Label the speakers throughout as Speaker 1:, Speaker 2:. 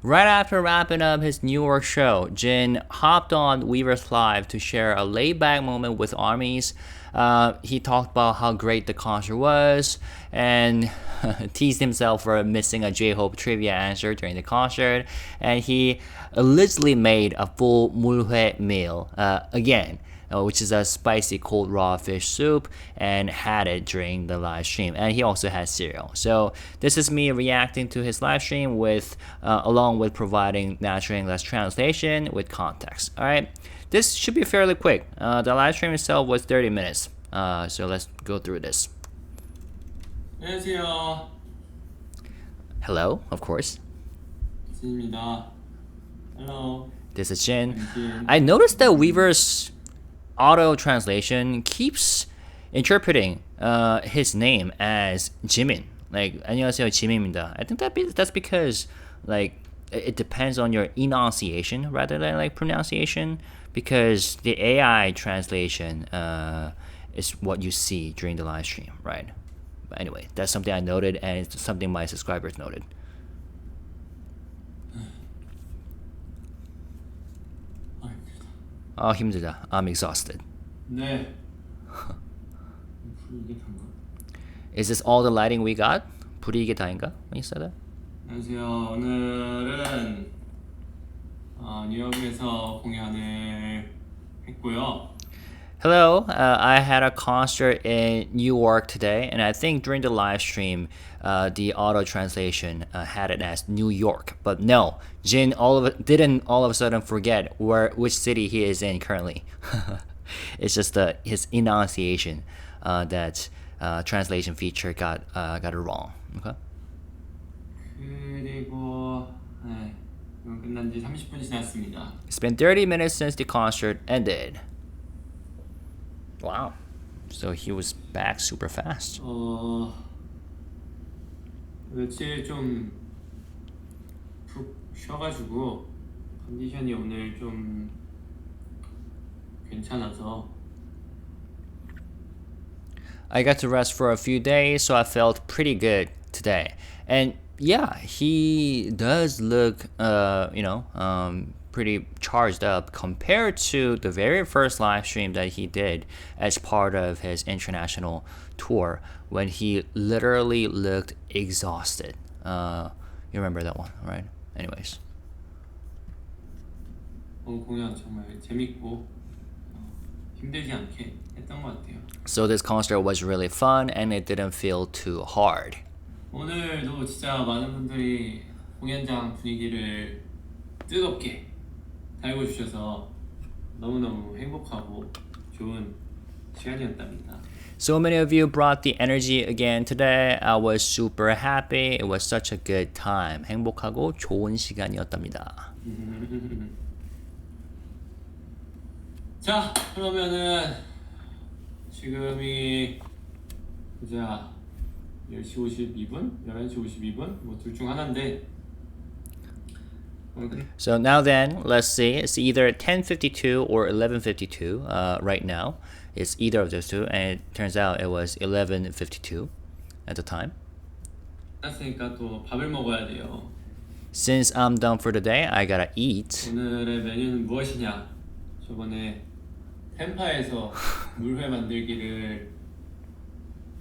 Speaker 1: Right after wrapping up his Newark show, Jin hopped on Weverse Live to share a laid-back moment with ARMYs. He talked about how great the concert was and teased himself for missing a J-Hope trivia answer during the concert. And he allegedly made a full mulhoe meal again. Which is a spicy cold raw fish soup, and had it during the live stream. And he also has cereal. So this is me reacting to his live stream with, along with providing natural English translation with context. All right, this should be fairly quick. The live stream itself was 30 minutes. So let's go through this.
Speaker 2: 안녕하세요.
Speaker 1: Hello, of course.
Speaker 2: 진입니다. Hello.
Speaker 1: This is Jin.
Speaker 2: Jin.
Speaker 1: I noticed that Weverse auto translation keeps interpreting his name as Jimin. Like 안녕하세요 지민입니다. I think that's because like it depends on your enunciation rather than like pronunciation, because the AI translation is what you see during the live stream, right? But anyway, that's something I noted, and it's something my subscribers noted. 힘들다. I'm exhausted.
Speaker 2: 네.
Speaker 1: Is this all the lighting we got? 불이 이게 다인가? When you said that?
Speaker 2: 안녕하세요. 오늘은 뉴욕에서 공연을 했고요.
Speaker 1: Hello, I had a concert in Newark today, and I think during the live stream, the auto translation had it as New York. But no, Jin didn't all of a sudden forget which city he is in currently. It's just his enunciation that translation feature got it wrong. Okay.
Speaker 2: 그리고 끝난 지 30분이 지났습니다.
Speaker 1: It's been 30 minutes since the concert ended. Wow. So he was back super fast.
Speaker 2: 며칠 좀 푹 쉬어가지고 컨디션이 오늘 좀 괜찮아서.
Speaker 1: I got to rest for a few days, so I felt pretty good today. And yeah, he does look, pretty charged up compared to the very first live stream that he did as part of his international tour, when he literally looked exhausted. You remember that one, right? Anyways.
Speaker 2: 공연 정말 재밌고 힘들지 않게 했던 것 같아요.
Speaker 1: So this concert was really fun, and it didn't feel too hard.
Speaker 2: 오늘도 진짜 많은 분들이 공연장 분위기를 뜨겁게 달고 주셔서 너무너무 행복하고 좋은 시간이었답니다.
Speaker 1: So many of you brought the energy again today. I was super happy. It was such a good time. 행복하고 좋은 시간이었답니다.
Speaker 2: 자, 그러면은 지금이 보자 10시 52분? 11시 52분? 뭐 둘 중 하나인데.
Speaker 1: So now then, let's see. It's either 10:52 or 11:52 right now. It's either of those two, and it turns out it was 11:52 at the time.
Speaker 2: 끝났으니까 또 밥을 먹어야 돼요.
Speaker 1: Since I'm done for the day, I gotta eat.
Speaker 2: 오늘의 메뉴는 무엇이냐? 저번에 템파에서 물회 만들기를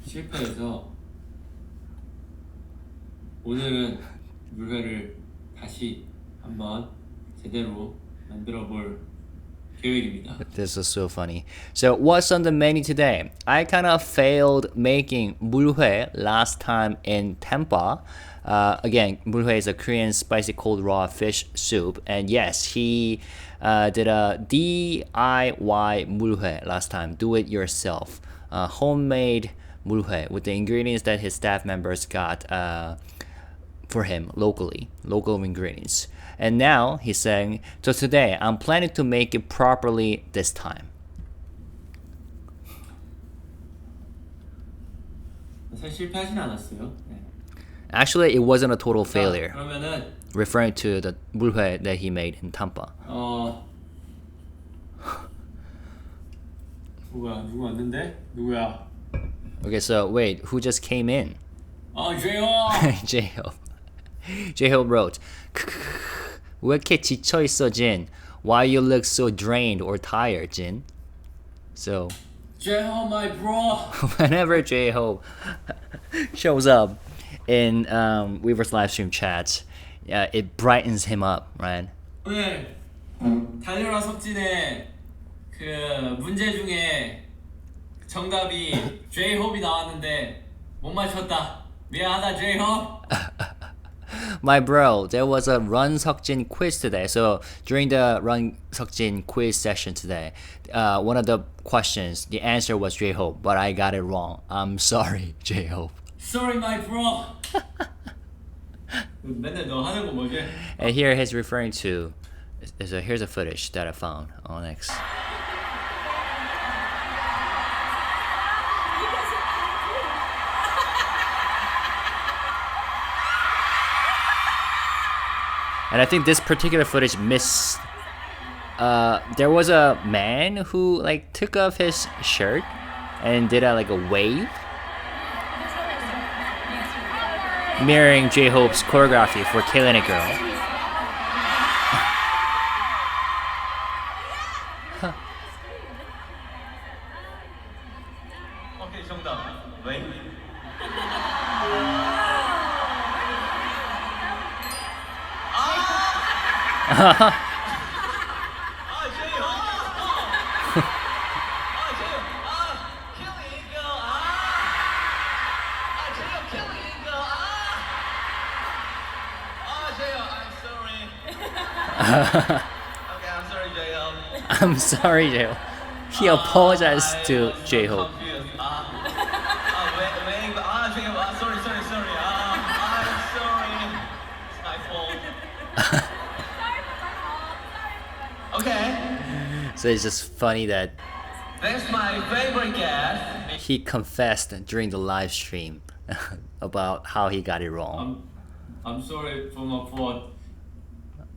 Speaker 2: 실패해서 오늘은 물회를 다시 한번 제대로 만들어 볼 계획입니다.
Speaker 1: This is so funny. So what's on the menu today? I kind of failed making mulhoe last time in Tempa. Again, mulhoe is a Korean spicy cold raw fish soup. And yes, he did a DIY mulhoe last time. Do it yourself. Homemade mulhoe with the ingredients that his staff members got for him locally, local ingredients. And now he's saying, so today I'm planning to make it properly this time.
Speaker 2: 사실 실패하진 않았어요. 네.
Speaker 1: Actually, it wasn't a total failure.
Speaker 2: 그러면은
Speaker 1: Referring to the mulhoe that he made in Tampa.
Speaker 2: 누구 왔는데? 누구야?
Speaker 1: Okay, so wait, who just came in?
Speaker 2: J-Hope.
Speaker 1: J-Hope. J-Hope wrote, 왜 이렇게 지쳐 있어, Jin? Why you look so drained or tired, Jin? So
Speaker 2: J-Hope, my bro.
Speaker 1: whenever J-Hope shows up in Weverse live stream chats, it brightens him up, right?
Speaker 2: 오늘 달려라 석진의 그 문제 중에 정답이 J-Hope이 나왔는데 못 맞췄다. 미안하다, J-Hope.
Speaker 1: My bro, there was a Run Seokjin quiz today. So during the Run Seokjin quiz session today, one of the questions, the answer was J-Hope, but I got it wrong. I'm sorry, J-Hope.
Speaker 2: Sorry, my bro. 맨날 너 하는 거 뭐지?
Speaker 1: And here he's referring to, here's a footage that I found on X. And I think this particular footage missed. There was a man who like took off his shirt and did like a wave, mirroring J-Hope's choreography for Killing a Girl.
Speaker 2: 오케이, 정답. 왜? Okay, I'm sorry, J-Hope.
Speaker 1: I'm sorry, J-Hope. He apologized to J-Hope.
Speaker 2: Sorry. I'm sorry. It's my fault. Okay.
Speaker 1: So it's just funny that
Speaker 2: That's my favorite guest.
Speaker 1: he confessed during the live stream about how he got it wrong.
Speaker 2: I'm sorry for my fault.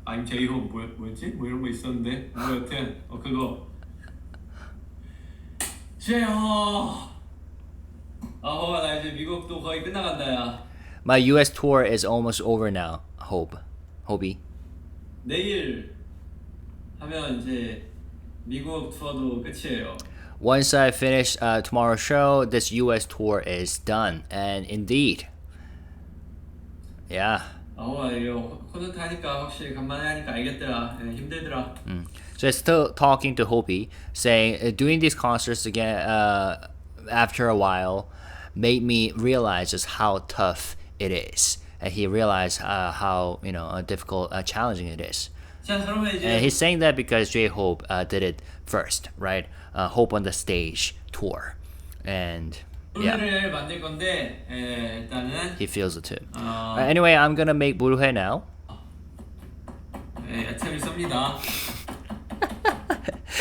Speaker 2: I'm J-Hope. 뭐였지? 뭐 이런 거 있었는데. 뭐 여튼 그거. J-Hope. 호가 나 이제 미국도 거의 끝나간다 야.
Speaker 1: My US tour is almost over now. Hobie.
Speaker 2: 내일 하면 이제 미국 투어도 끝이에요.
Speaker 1: Once I finish tomorrow's show, this US tour is done. And indeed, yeah.
Speaker 2: 이거 콘서트 하니까 확실히 간만에 하니까 알겠더라. 힘들더라.
Speaker 1: So it's still talking to Hobie, saying doing these concerts again after a while made me realize just how tough it is. And he realized how difficult, challenging it is.
Speaker 2: 자, 그러면 이제
Speaker 1: And he's saying that because J-Hope did it first, right? Hope on the Stage tour. And yeah,
Speaker 2: 노래를 만들 건데 일단은
Speaker 1: he feels it too. Anyway, I'm gonna make 물회 now.
Speaker 2: 야채를 썹니다.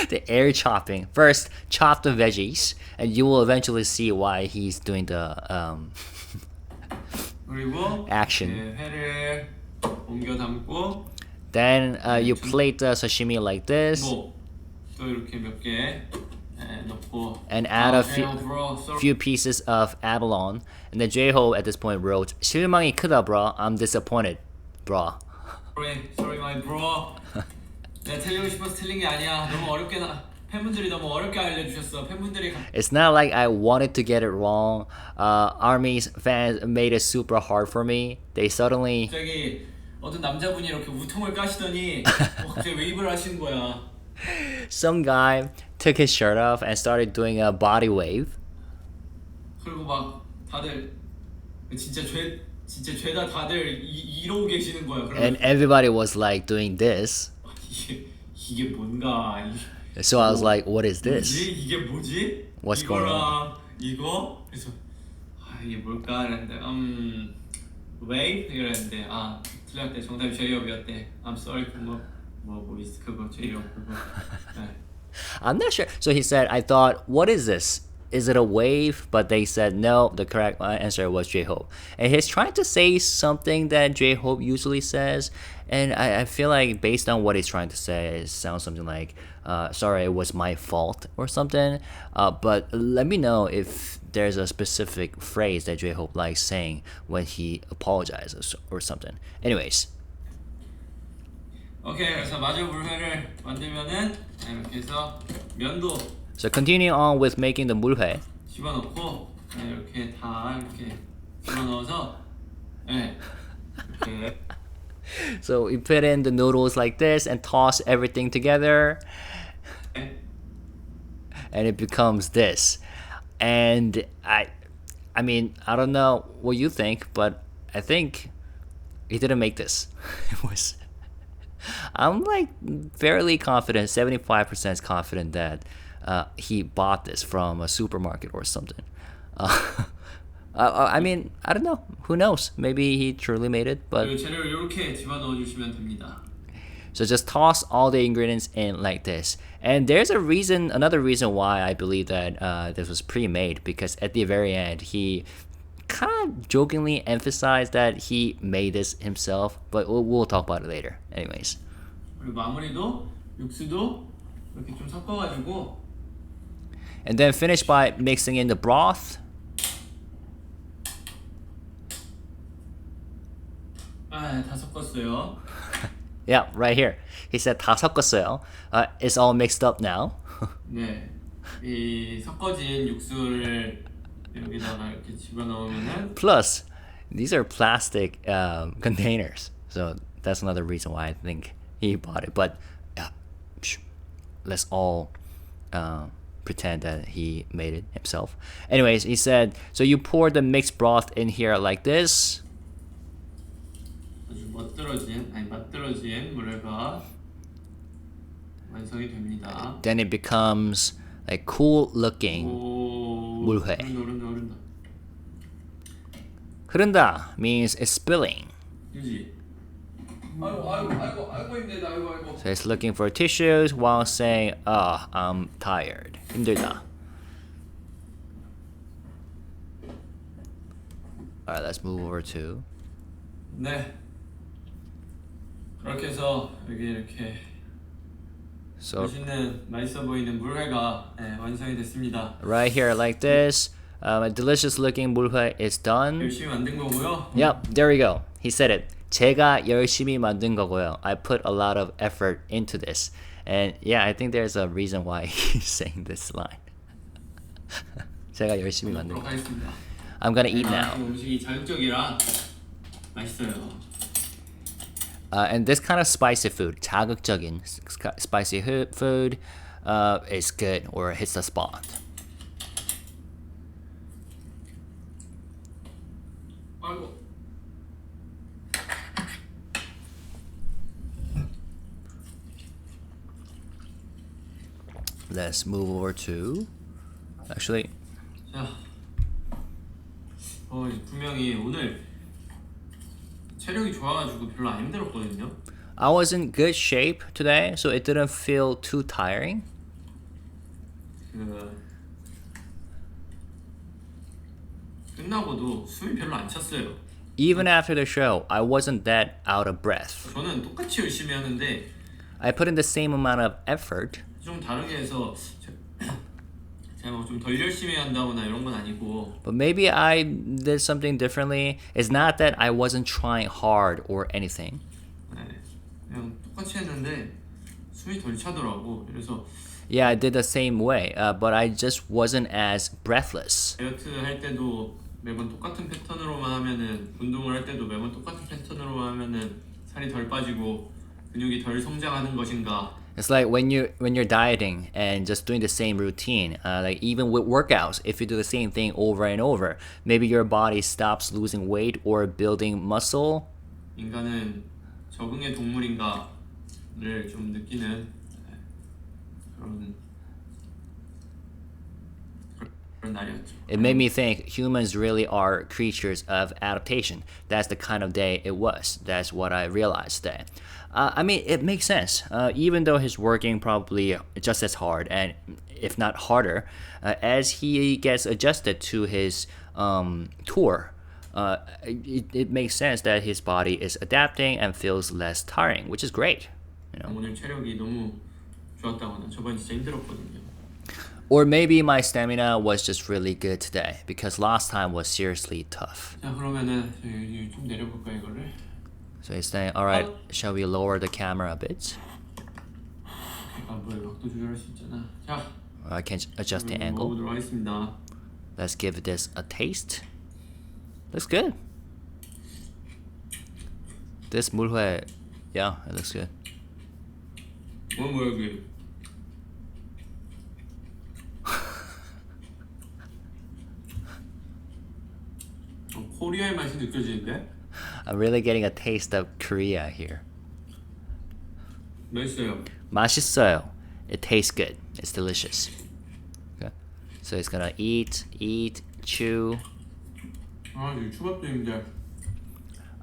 Speaker 1: The air chopping. First, chop the veggies, and you will eventually see why he's doing the
Speaker 2: 그리고
Speaker 1: action.
Speaker 2: 회를 옮겨 담고
Speaker 1: Then you plate the sashimi like this,
Speaker 2: 또 이렇게 몇 개 넣고
Speaker 1: and add a
Speaker 2: bro,
Speaker 1: few pieces of abalone. And then J-Hope at this point wrote, "실망이 크다, bro. I'm disappointed, bro."
Speaker 2: sorry my bro. 내가 틀리고 싶어서 틀린 게 아니야. 너무 어렵게 팬분들이 너무 어렵게 알려주셨어. 팬분들이
Speaker 1: It's not like I wanted to get it wrong. Army's fans made it super hard for me. They suddenly
Speaker 2: 갑자기 어떤 남자분이 이렇게 우통을 까시더니 갑자기 웨이브를 하시는 거야.
Speaker 1: some guy took his shirt off and started doing a body wave.
Speaker 2: 그리고 막 다들 진짜 죄다 다들 이러고 계시는 거야.
Speaker 1: And everybody was like doing this.
Speaker 2: 이게 뭔가.
Speaker 1: So I was like, what is this?
Speaker 2: 이게 뭐지?
Speaker 1: What's going on?
Speaker 2: 이거? 그래서 이게 뭘까? 그랬는데 wave? 이랬는데 틀렸대. 정답이 J-Hope이었대. I'm sorry for 그거 J-Hope 그거.
Speaker 1: I'm not sure. So he said, I thought, what is this? Is it a wave? But they said no. The correct answer was J-Hope. And he's trying to say something that J-Hope usually says. And I feel like based on what he's trying to say, it sounds something like, sorry, it was my fault or something. But let me know if there's a specific phrase that J-Hope likes saying when he apologizes or something. Anyways.
Speaker 2: 오케이, 그래서 마저 물회를 만들면은 이렇게 해서 면도
Speaker 1: So continue on with making the mulhoe.
Speaker 2: 집어넣고 이렇게 다 이렇게 집어넣어서 이렇게
Speaker 1: So you put in the noodles like this and toss everything together, and it becomes this. And I mean, I don't know what you think, but I think he didn't make this. It was. I'm like fairly confident, 75% confident that he bought this from a supermarket or something. I mean, I don't know. Who knows? Maybe he truly made it, but
Speaker 2: 그리고 재료를 이렇게 집어넣어 주시면 됩니다.
Speaker 1: so just toss all the ingredients in like this. And there's a reason, another reason why I believe that this was pre-made, because at the very end he kind of jokingly emphasized that he made this himself, but we'll talk about it later. Anyways.
Speaker 2: 그리고 마무리도 육수도 이렇게 좀 섞어가지고
Speaker 1: And then finish by mixing in the broth.
Speaker 2: 다 섞었어요.
Speaker 1: Yeah, right here. He said 다 섞었어요. It's all mixed up now.
Speaker 2: 네, 이 섞어진 육수를 여기다가 이렇게 집어넣으면은
Speaker 1: Plus, these are plastic containers. So that's another reason why I think he bought it. But let's all pretend that he made it himself. Anyways, he said, so you pour the mixed broth in here like this.
Speaker 2: 아주 맛들어진 물회가 완성이 됩니다.
Speaker 1: Then it becomes like cool looking 물회.
Speaker 2: 흐른다.
Speaker 1: 흐른다 means it's spilling.
Speaker 2: 그지? 아이고 힘내다 아이고.
Speaker 1: So it's looking for tissues while saying, I'm tired. 힘들다. Alright, let's move over to.
Speaker 2: 네. 그렇게 해서 여기 이렇게
Speaker 1: So
Speaker 2: 맛있어 보이는 물회가 완성이 됐습니다.
Speaker 1: right here like this, a delicious looking 물회 is done.
Speaker 2: 열심히 만든 거고요.
Speaker 1: Yep, there we go. He said it. 제가 열심히 만든 거고요. I put a lot of effort into this. And yeah, I think there's a reason why he's saying this line. 제가 열심히 만든 거.
Speaker 2: 하겠습니다.
Speaker 1: I'm gonna eat now.
Speaker 2: 음식이 자극적이라 맛있어요.
Speaker 1: And this kind of spicy food, 자극적인 spicy food, is good or hits the spot.
Speaker 2: 아이고.
Speaker 1: Let's move over to. Actually,
Speaker 2: 자, 분명히 오늘 체력이 좋아가지고 별로 안 힘들었거든요.
Speaker 1: I was in good shape today, so it didn't feel too tiring.
Speaker 2: 끝나고도 숨이 별로 안 찼어요.
Speaker 1: Even after the show, I wasn't that out of breath.
Speaker 2: 저는 똑같이 열심히 하는데
Speaker 1: I put in the same amount of effort.
Speaker 2: 좀 다르게 해서 제가 뭐 좀 덜 열심히 한다거나 이런 건 아니고.
Speaker 1: But maybe I did something differently. It's not that I wasn't trying hard or anything.
Speaker 2: 네, 그냥 똑같이 했는데 숨이 덜 차더라고. 그래서
Speaker 1: Yeah, I did the same way, but I just wasn't as breathless.
Speaker 2: 다이어트 할 때도 매번 똑같은 패턴으로만 하면은 운동을 할 때도 매번 똑같은 패턴으로만 하면은 살이 덜 빠지고 근육이 덜 성장하는 것인가?
Speaker 1: It's like when you're dieting and just doing the same routine, like even with workouts, if you do the same thing over and over, maybe your body stops losing weight or building muscle.
Speaker 2: 인간은 적응의 동물인가를 좀 느끼는 그런 날이었죠.
Speaker 1: It made me think humans really are creatures of adaptation. That's the kind of day it was. That's what I realized today. I mean, it makes sense. Even though he's working probably just as hard, and if not harder, as he gets adjusted to his tour, it makes sense that his body is adapting and feels less tiring, which is great. You know?
Speaker 2: 오늘 체력이 너무 좋았다거나 저번에 진짜 힘들었거든요.
Speaker 1: Or maybe my stamina was just really good today because last time was seriously tough.
Speaker 2: 자 그러면은 좀 내려볼까 이거를?
Speaker 1: So he's saying, alright, shall we lower the camera a bit?
Speaker 2: 뭐야, 각도 조절할 수 있잖아. 자,
Speaker 1: I can adjust the angle.
Speaker 2: 먹어보도록 하겠습니다.
Speaker 1: Let's give this a taste. Looks good. This mulhoe, yeah, it looks good.
Speaker 2: 뭐야 그게? 코리아의 맛이 느껴지는데?
Speaker 1: I'm really getting a taste of Korea here.
Speaker 2: 맛있어요.
Speaker 1: 맛있어요. It tastes good. It's delicious. Okay. So he's gonna eat, chew.
Speaker 2: 아, 이 초밥도 있는데.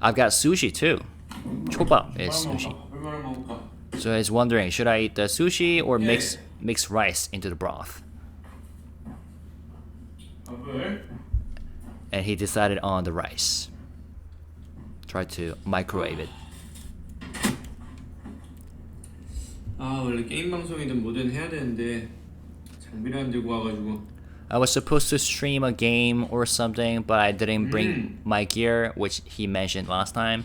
Speaker 1: I've got sushi too. 초밥 is sushi.
Speaker 2: 얼마나 먹을까?
Speaker 1: So he's wondering, should I eat the sushi or mix rice into the broth?
Speaker 2: 밥을.
Speaker 1: And he decided on the rice. Try to microwave it.
Speaker 2: 아, 원래 게임 방송이든 뭐든 해야 되는데 장비를 안 들고 와가지고.
Speaker 1: I was supposed to stream a game or something, but I didn't bring my gear, which he mentioned last time.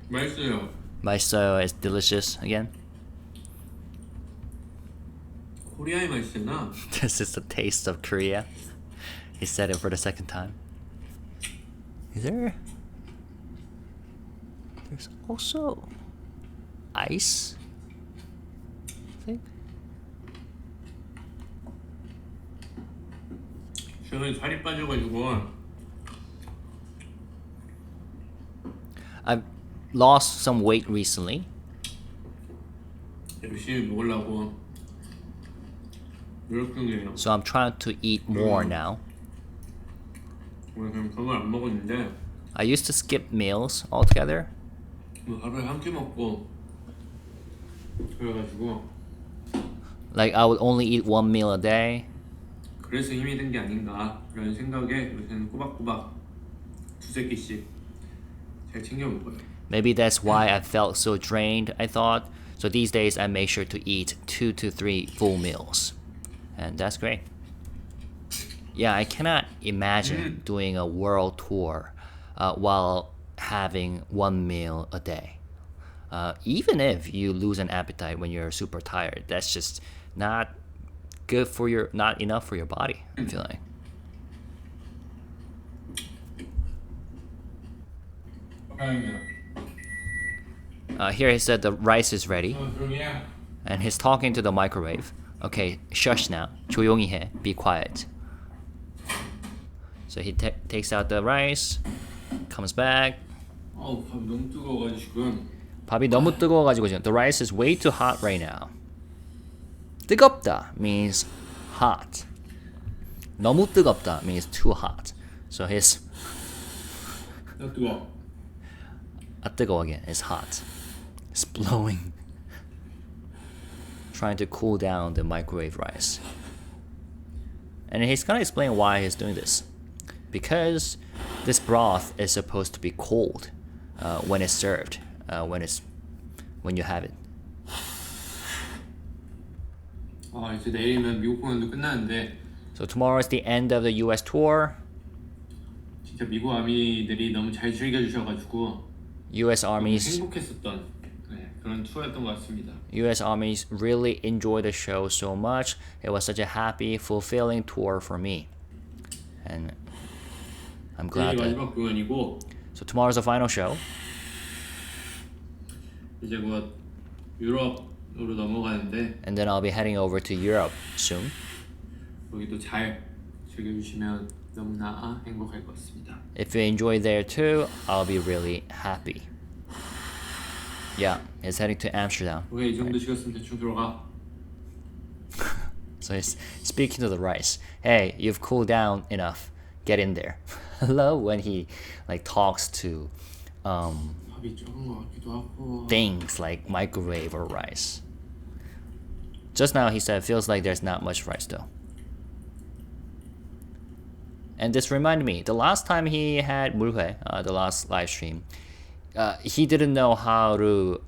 Speaker 2: 맛있어요.
Speaker 1: 맛있어요 is delicious again.
Speaker 2: 코리아의 맛이잖아.
Speaker 1: This is the taste of Korea. He said it for the second time. Is there? There's also ice. I think.
Speaker 2: 저는 살이 빠져가지고
Speaker 1: I've lost some weight recently,
Speaker 2: 열심히 먹으려고 노력 중이에요.
Speaker 1: so I'm trying to eat more now.
Speaker 2: 오늘 그냥 밥을 안 먹었는데
Speaker 1: I used to skip meals altogether.
Speaker 2: 뭐 하루에 한 끼 먹고 그래가지고
Speaker 1: Like I would only eat one meal a day.
Speaker 2: 그래서 힘이 든 게 아닌가 그런 생각에 요새는 꼬박꼬박 두세 끼씩 잘 챙겨 먹어요.
Speaker 1: Maybe that's why I felt so drained, I thought. So these days I make sure to eat 2 to 3 full meals. And that's great. Yeah, I cannot imagine doing a world tour while having one meal a day. Even if you lose an appetite when you're super tired, that's just not good for your, not enough for your body, I feel like. Here he said the rice is ready, and he's talking to the microwave. Okay, shush now. 조용히 해. Be quiet. So he takes out the rice, comes back.
Speaker 2: 밥 너무 뜨거워가지고 지금.
Speaker 1: 밥이 너무 뜨거워가지고 지금. The rice is way too hot right now. 뜨겁다 means hot. 너무 뜨겁다 means too hot. So his
Speaker 2: 뜨거워.
Speaker 1: 뜨거워 again is hot. It's blowing. Trying to cool down the microwave rice. And he's gonna explain why he's doing this. Because this broth is supposed to be cold when it's served, when you have it.
Speaker 2: 이제 내일이면 미국 공연도 끝나는데.
Speaker 1: So tomorrow is the end of the U.S. tour.
Speaker 2: 진짜 미국 아미들이 너무 잘 즐겨주셔가지고.
Speaker 1: U.S. armies.
Speaker 2: 행복했었던 그런 투어였던 것 같습니다.
Speaker 1: U.S. armies really enjoyed the show so much. It was such a happy, fulfilling tour for me, and I'm glad that.
Speaker 2: 마지막 공연이고.
Speaker 1: So tomorrow's the final show.
Speaker 2: 이제 곧 유럽으로 넘어가는데.
Speaker 1: And then I'll be heading over to Europe soon.
Speaker 2: 거기도 잘 즐겨주시면 너무나 행복할 것 같습니다.
Speaker 1: If you enjoy there too, I'll be really happy. Yeah, he's heading to Amsterdam.
Speaker 2: 오케이, 이 정도 식었으면 대충 들어가.
Speaker 1: So he's speaking to the rice. Hey, you've cooled down enough. Get in there. I love when he like talks to
Speaker 2: 밥이 적은 것 같기도 하고.
Speaker 1: things like microwave or rice. Just now he said feels like there's not much rice though. And this reminded me, the last time he had mulhoe, the last live stream, he didn't know how to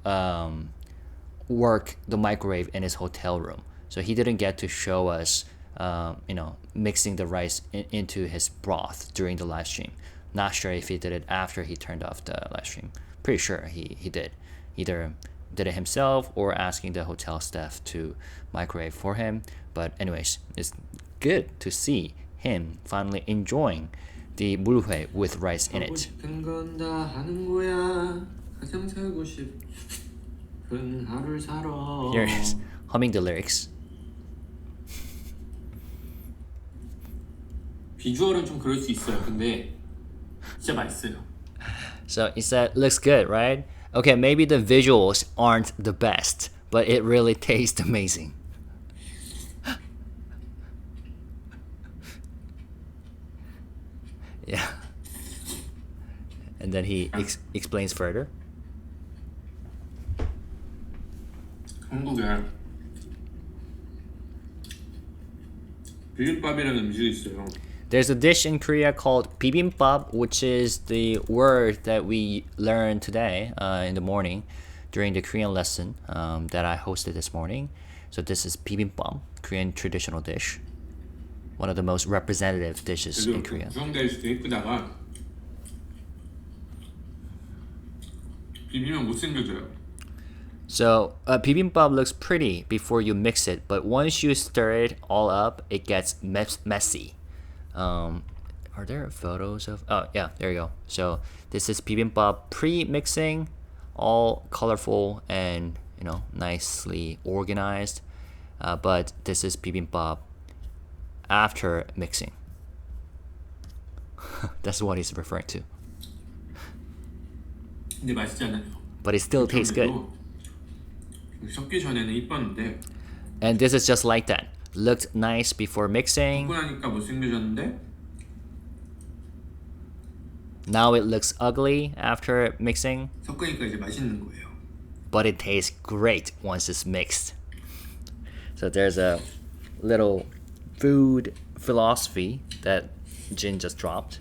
Speaker 1: work the microwave in his hotel room. So he didn't get to show us mixing the rice into his broth during the live stream. Not sure if he did it after he turned off the live stream. Pretty sure he did. Either did it himself or asking the hotel staff to microwave for him. But anyways, it's good to see him finally enjoying the mulhoe with rice in it. Here he is, humming the lyrics.
Speaker 2: 비주얼은 좀 그럴 수 있어요. 근데 진짜 맛있어요.
Speaker 1: So he said, looks good, right? Okay, maybe the visuals aren't the best, but it really tastes amazing. Yeah. And then he explains further.
Speaker 2: 한국에 비빔밥이라는 음식이 있어요.
Speaker 1: There's a dish in Korea called bibimbap, which is the word that we learned today in the morning during the Korean lesson that I hosted this morning. So this is bibimbap, Korean traditional dish. One of the most representative dishes in Korea.
Speaker 2: 구성될 수도 예쁘다가 비비면 못생겨져요.
Speaker 1: So bibimbap looks pretty before you mix it, but once you stir it all up, it gets messy. Are there photos of? Oh yeah, there you go. So this is bibimbap pre-mixing, all colorful and nicely organized. But this is bibimbap after mixing. That's what he's referring to.
Speaker 2: 근데 맛있잖아요.
Speaker 1: But it still tastes good.
Speaker 2: 섞기 전에는 이뻤는데.
Speaker 1: And this is just like that. Looked nice before mixing.
Speaker 2: 섞고 나니까 못생겨졌는데.
Speaker 1: Now it looks ugly after mixing.
Speaker 2: 섞으니까 이제 맛있는 거예요.
Speaker 1: But it tastes great once it's mixed. So there's a little food philosophy that Jin just dropped.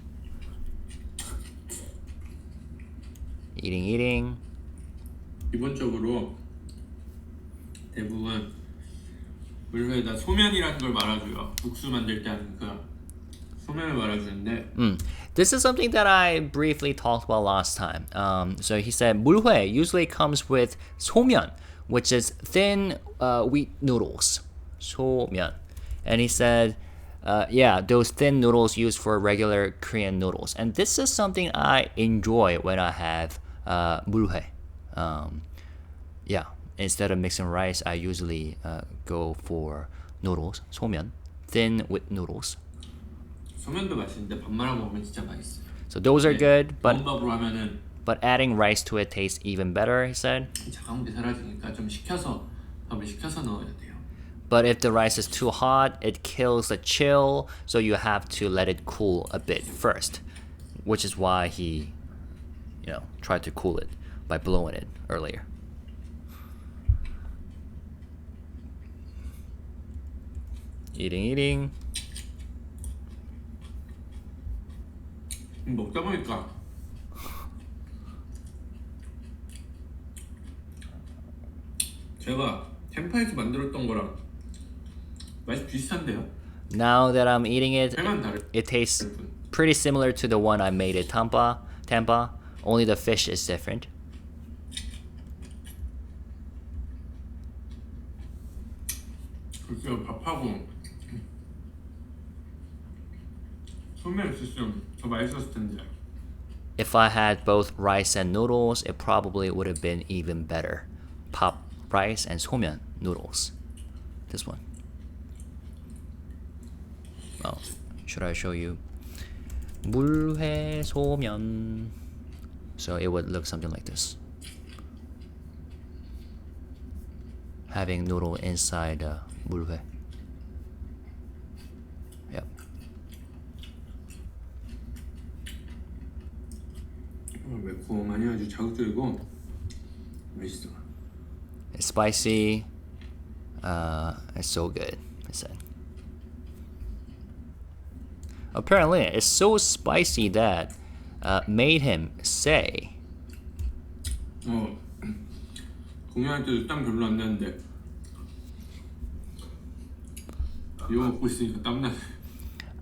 Speaker 1: Eating.
Speaker 2: 기본적으로 대부분 물회에다 소면이라는 걸 말아줘요. 국수 만들 때 하는 그 소면을 말아주는데.
Speaker 1: This is something that I briefly talked about last time. So he said mulhoe usually comes with 소면, which is thin wheat noodles. 소면. And he said, those thin noodles used for regular Korean noodles. And this is something I enjoy when I have mulhoe. Instead of mixing rice, I usually go for noodles, 소면, thin with noodles.
Speaker 2: 소면도 맛있는데 밥 말아 먹으면 진짜 맛있어요.
Speaker 1: So those are good,
Speaker 2: 밥으로 하면은
Speaker 1: but adding rice to it tastes even better, he said.
Speaker 2: 차가운 게 사라지니까 좀 밥을 식혀서 넣어야 돼요.
Speaker 1: But if the rice is too hot, it kills the chill, so you have to let it cool a bit first, which is why he, tried to cool it by blowing it earlier. Eating.
Speaker 2: 먹다 보니까 제가 템파에서 만들었던 거랑 맛이 비슷한데요?
Speaker 1: Now that I'm eating it,
Speaker 2: 살만 다르.
Speaker 1: it tastes pretty similar to the one I made at Tampa. Only the fish is different.
Speaker 2: 글쎄요, 밥하고 소면 있었으면 더 맛있었을 텐데.
Speaker 1: If I had both rice and noodles, it probably would have been even better. Pop rice and 소면 noodles. This one. Oh, should I show you? 물회 소면. So it would look something like this. Having noodle inside 물회. Yep.
Speaker 2: 매콤하니 아주 자극적이고 맛있어.
Speaker 1: It's spicy. It's so good, I said. Apparently, it's so spicy that made him say.
Speaker 2: 공연할 때도 땀 별로 안 나는데 이거 먹고 있으니까 땀나네.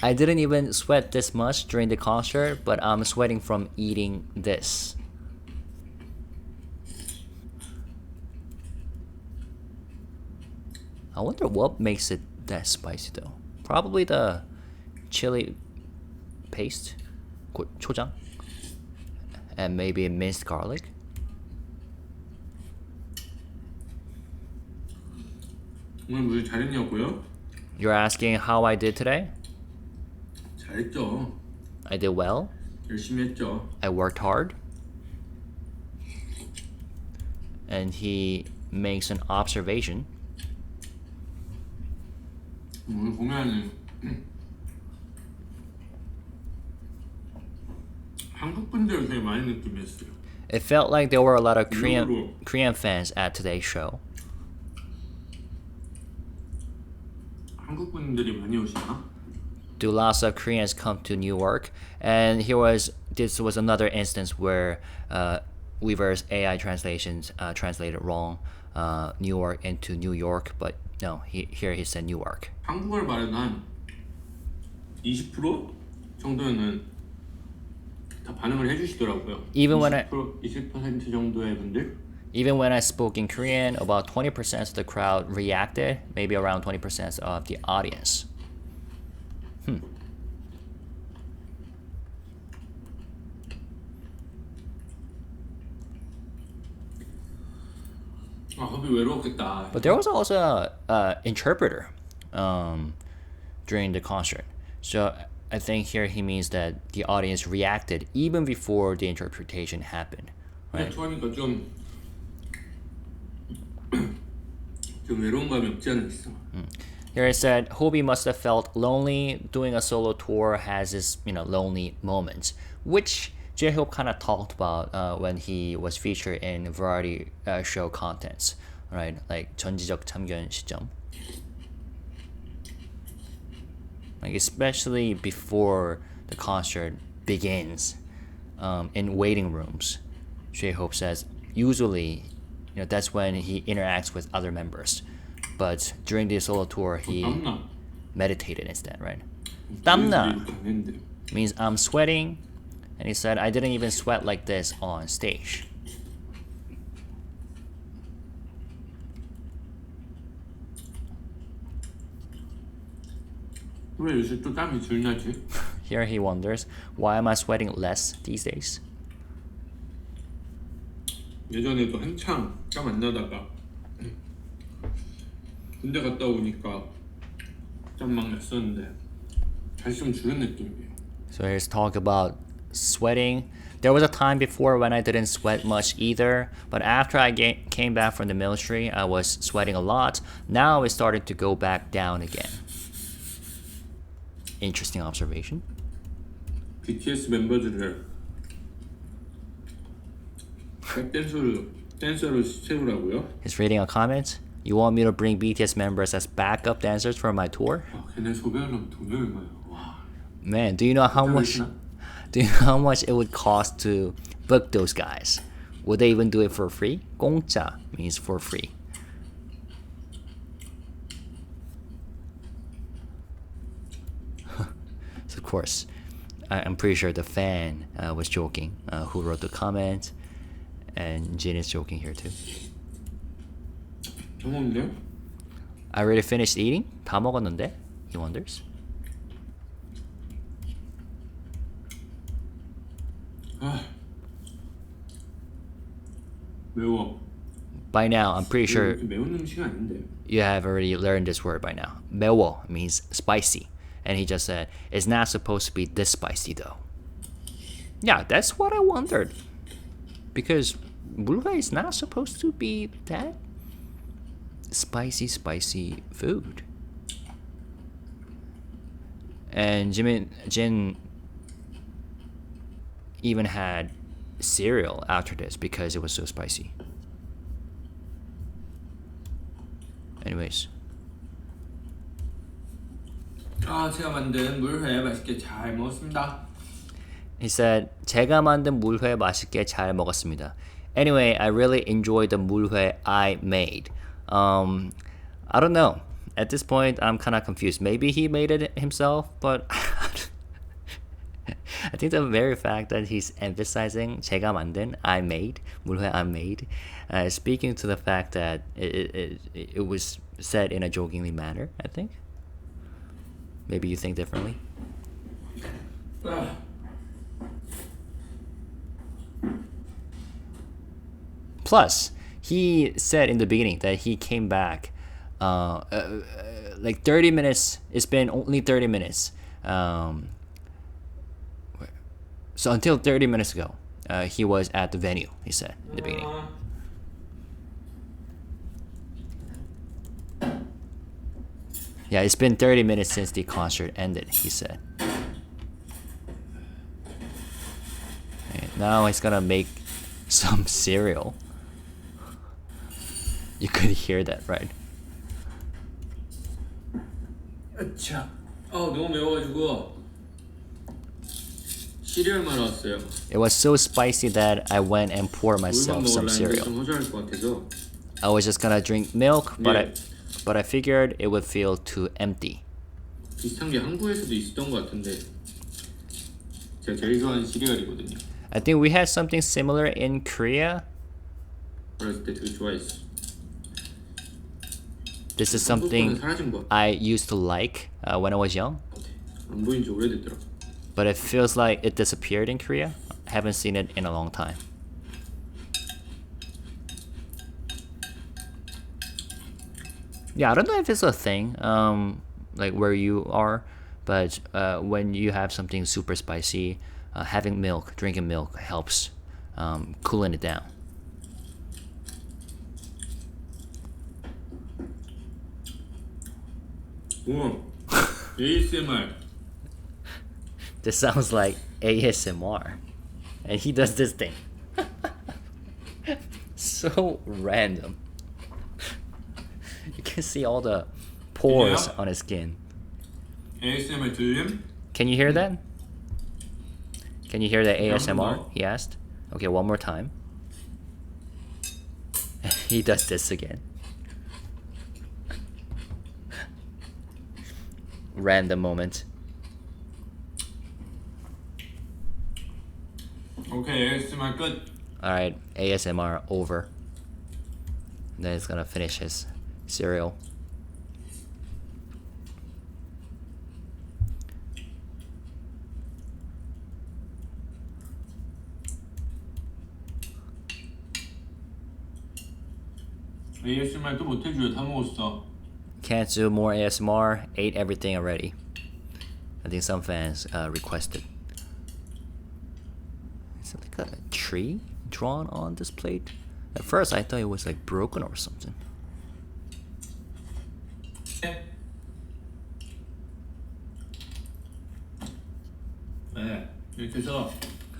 Speaker 1: I didn't even sweat this much during the concert, but I'm sweating from eating this. I wonder what makes it that spicy though. Probably the chili paste, 초장, and maybe minced garlic.
Speaker 2: 오늘 무슨 잘했냐고요?
Speaker 1: You're asking how I did today?
Speaker 2: 잘했죠.
Speaker 1: I did well.
Speaker 2: 열심히 했죠.
Speaker 1: I worked hard. And he makes an observation.
Speaker 2: 오늘 보면은 한국 분들 되게 많이 느끼면서요.
Speaker 1: It felt like there were a lot of Korean fans at today's show.
Speaker 2: 한국 분들이 많이 오시나?
Speaker 1: Do lots of Koreans come to Newark? And this was another instance where Weverse AI translations translated wrong Newark into New York, but no, here he said Newark.
Speaker 2: 한국어를 말해도 한 20% 정도는 다 반응을 해주시더라고요.
Speaker 1: Even when
Speaker 2: 20% 정도의 분들.
Speaker 1: Even when I spoke in Korean, about 20% of the crowd reacted, maybe around 20% of the audience.
Speaker 2: 외로웠겠다.
Speaker 1: But there was also an interpreter during the concert. So I think here he means that the audience reacted even before the interpretation happened. Right?
Speaker 2: 좋아하니까 좀 외로운 감이 없지 않아 있어.
Speaker 1: Here it said, HYBE must have felt lonely. Doing a solo tour has its, lonely moments, which J-Hope kind of talked about when he was featured in variety show contents, right? Like 전지적 참견 시점. Like especially before the concert begins, in waiting rooms, J-Hope says usually, that's when he interacts with other members. But during the solo tour, he meditated instead, right? 땀나 means I'm sweating, and he said I didn't even sweat like this on stage.
Speaker 2: 왜 요새 또 땀이 덜 나지?
Speaker 1: Here he wonders, why am I sweating less these days?
Speaker 2: 예전에도 한창 땀 안 나다가 군대 갔다 오니까 땀 막 났었는데 다시 좀 줄은 느낌이에요.
Speaker 1: So here's talk about sweating. There was a time before when I didn't sweat much either, but after I came back from the military, I was sweating a lot. Now it started to go back down again. Interesting observation.
Speaker 2: BTS 멤버들을 댄서로 채우라고요?
Speaker 1: He's reading a comment. You want me to bring BTS members as backup dancers for my tour?
Speaker 2: 걔네 소개하려면 돈이 얼마야? 와.
Speaker 1: Man, do you know how much? Do you know how much it would cost to book those guys? Would they even do it for free? 공짜 means for free. So of course, I'm pretty sure the fan was joking who wrote the comment, and Jin is joking here too.
Speaker 2: 다 먹는데요?
Speaker 1: I already finished eating? 다 먹었는데? He wonders.
Speaker 2: 매워.
Speaker 1: By now, I'm pretty sure
Speaker 2: 매운 음식 아닌데.
Speaker 1: you have already learned this word by now. 매워 means spicy. And he just said, it's not supposed to be this spicy though. Yeah, that's what I wondered. Because mulhoe is not supposed to be that spicy food. And Jin even had cereal after this because it was so spicy. Anyways.
Speaker 2: 제가 만든 물회 맛있게 잘 먹었습니다.
Speaker 1: He said, 제가 만든 물회 맛있게 잘 먹었습니다. Anyway, I really enjoyed the mulhoe I made. I don't know. At this point, I'm kind of confused. Maybe he made it himself, but I think the very fact that he's emphasizing 제가 만든, I made, mulhoe I made, speaking to the fact that it was said in a jokingly manner, I think. Maybe you think differently. Plus, he said in the beginning that he came back like 30 minutes. It's been only 30 minutes. So until 30 minutes ago, he was at the venue, he said in the beginning. Yeah, it's been 30 minutes since the concert ended, he said. And now he's gonna make some cereal. You could hear that, right?
Speaker 2: 으차. 너무 매워가지고 시리얼만 왔어요.
Speaker 1: It was so spicy that I went and poured myself some cereal.
Speaker 2: 좀 허전할 것 같아서.
Speaker 1: I was just gonna drink milk, but I figured it would feel too empty.
Speaker 2: 비슷한 게 한국에서도 있었던 것 같은데 제가 제일 좋아하는 시리얼이거든요.
Speaker 1: I think we had something similar in Korea.
Speaker 2: 어렸을 때 되게 좋아했어.
Speaker 1: This is something I used to like when I was young.
Speaker 2: 안 보인 지 오래됐더라.
Speaker 1: But it feels like it disappeared in Korea. I haven't seen it in a long time. Yeah, I don't know if it's a thing, like where you are, but when you have something super spicy, having milk, drinking milk helps cooling it down.
Speaker 2: 우와, ASMR.
Speaker 1: This sounds like ASMR, and he does this thing. So random. You can see all the pores on his skin.
Speaker 2: ASMR 들림?
Speaker 1: Can you hear that? Can you hear the ASMR? He asked. Okay, one more time. He does this again. Random moment.
Speaker 2: Okay, ASMR 끝.
Speaker 1: Alright, ASMR over. Then he's gonna finish his cereal.
Speaker 2: ASMR 또 못해줘요. 다 먹었어.
Speaker 1: Can't do more ASMR. Ate everything already. I think some fans requested. Is it like a tree drawn on this plate? At first I thought it was like broken or something.
Speaker 2: 네, 이렇게 해서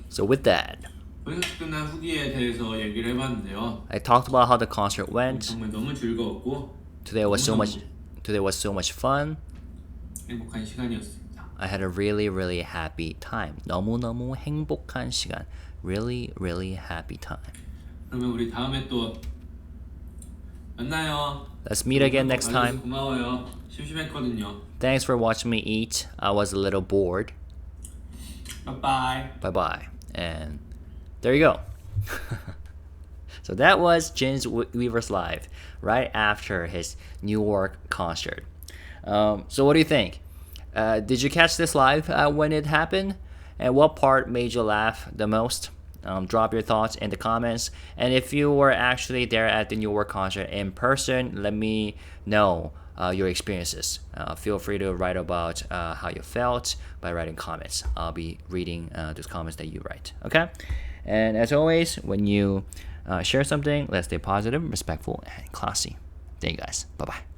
Speaker 1: So with that,
Speaker 2: 콘서트 끝난 후기에 대해서 얘기를 해봤는데요.
Speaker 1: I talked about how the concert went.
Speaker 2: 정말 너무 즐거웠고
Speaker 1: Today was so much fun.
Speaker 2: 행복한 시간이었습니다.
Speaker 1: I had a really happy time. 너무너무 행복한 시간. Really happy time.
Speaker 2: 그러면 우리 다음에 또 만나요.
Speaker 1: Let's meet again next time.
Speaker 2: 고마워요. 심심했거든요.
Speaker 1: Thanks for watching me eat. I was a little bored.
Speaker 2: Bye.
Speaker 1: Bye. And there you go. So that was Jin's Weverse Live right after his Newark concert. So what do you think? Did you catch this live when it happened? And what part made you laugh the most? Drop your thoughts in the comments. And if you were actually there at the Newark concert in person, let me know your experiences. Feel free to write about how you felt by writing comments. I'll be reading those comments that you write. Okay? And as always, when you share something, let's stay positive, respectful, and classy. Thank you guys. Bye-bye.